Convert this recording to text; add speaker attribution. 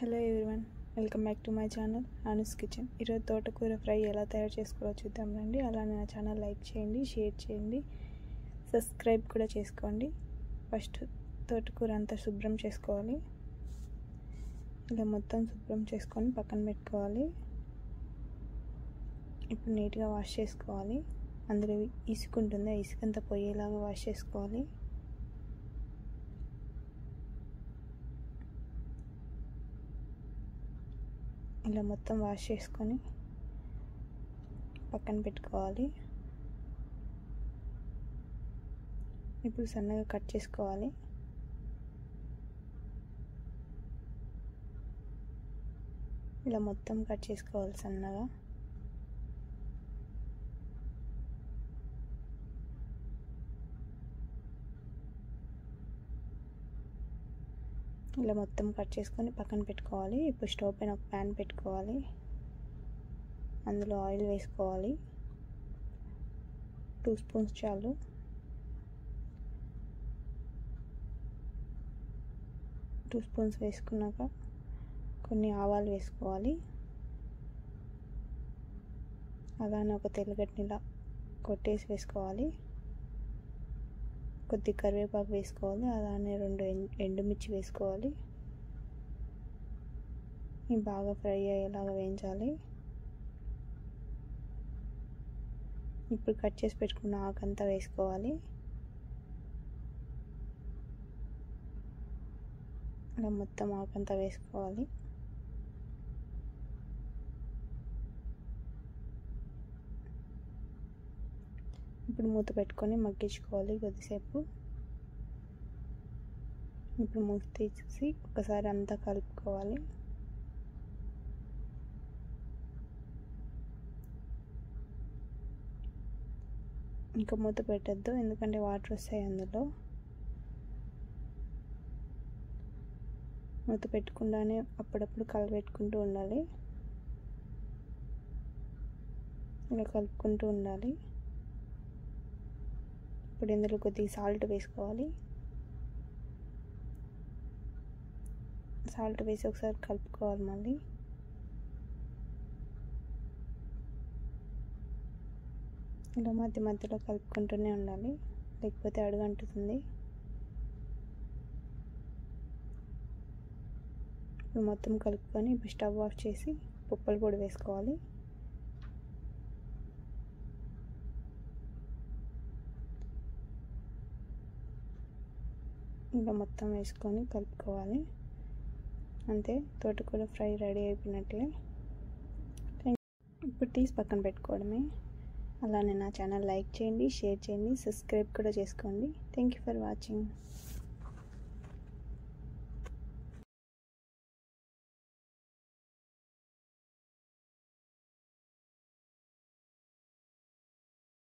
Speaker 1: Hello everyone, welcome back to my channel Anu's kitchen. ఈరోజు తోటకూర fry ఎలా తయారు చేసుకోవాలో చూద్దాం రండి. అలానే నా ఛానల్ లైక్ చేయండి, షేర్ చేయండి, సబ్స్క్రైబ్ కూడా చేసుకోండి. ఫస్ట్ తోటకూర అంతా శుభ్రం చేసుకోవాలి. ఇలా మొత్తం శుభ్రం చేసుకొని పక్కన పెట్టుకోవాలి. ఇప్పుడు నీట్గా వాష్ చేసుకోవాలి. అందులో ఇసుక ఉంటుంది, ఆ ఇసుకంతా పోయేలాగా వాష్ చేసుకోవాలి. ఇలా మొత్తం వాష్ చేసుకొని పక్కన పెట్టుకోవాలి. ఇప్పుడు సన్నగా కట్ చేసుకోవాలి. ఇలా మొత్తం కట్ చేసుకోవాలి సన్నగా. ఇలా మొత్తం కట్ చేసుకొని పక్కన పెట్టుకోవాలి. ఇప్పుడు స్టవ్ పైన ఒక ప్యాన్ పెట్టుకోవాలి. అందులో ఆయిల్ వేసుకోవాలి. 2 స్పూన్స్ చాలు. టూ స్పూన్స్ వేసుకున్నాక కొన్ని ఆవాలు వేసుకోవాలి. అలానే ఒక తెల్లగడ్డనిలా కొట్టేసి వేసుకోవాలి. కొద్ది కరివేపాకు వేసుకోవాలి. అలానే 2 ఎండుమిర్చి వేసుకోవాలి. ఇవి బాగా ఫ్రై అయ్యేలాగా వేయించాలి. ఇప్పుడు కట్ చేసి పెట్టుకున్న ఆకంతా వేసుకోవాలి. అలా మొత్తం ఆకంతా వేసుకోవాలి. ఇప్పుడు మూత పెట్టుకొని మగ్గించుకోవాలి కొద్దిసేపు. ఇప్పుడు మూత తీసి ఒకసారి అంతా కలుపుకోవాలి. ఇంకా మూత పెట్టద్దు, ఎందుకంటే వాటర్ వస్తాయి అందులో. మూత పెట్టకుండానే అప్పుడప్పుడు కలపెట్టుకుంటూ ఉండాలి. ఇలా కలుపుకుంటూ ఉండాలి. ఇప్పుడు ఇందులో కొద్దిగా సాల్ట్ వేసుకోవాలి. సాల్ట్ వేసి ఒకసారి కలుపుకోవాలి. మళ్ళీ ఇలా మధ్య మధ్యలో కలుపుకుంటూనే ఉండాలి, లేకపోతే అడుగంటుతుంది. ఇప్పుడు మొత్తం కలుపుకొని ఇప్పుడు స్టవ్ ఆఫ్ చేసి పప్పుల పొడి వేసుకోవాలి. ఇలా మొత్తం వేసుకొని కలుపుకోవాలి. అంతే, తోటకూర ఫ్రై రెడీ అయిపోయినట్లే. ఇప్పుడు తీసి పక్కన పెట్టుకోవడమే. అలానే నా ఛానల్ లైక్ చేయండి, షేర్ చేయండి, సబ్స్క్రైబ్ కూడా చేసుకోండి. Thank you for watching.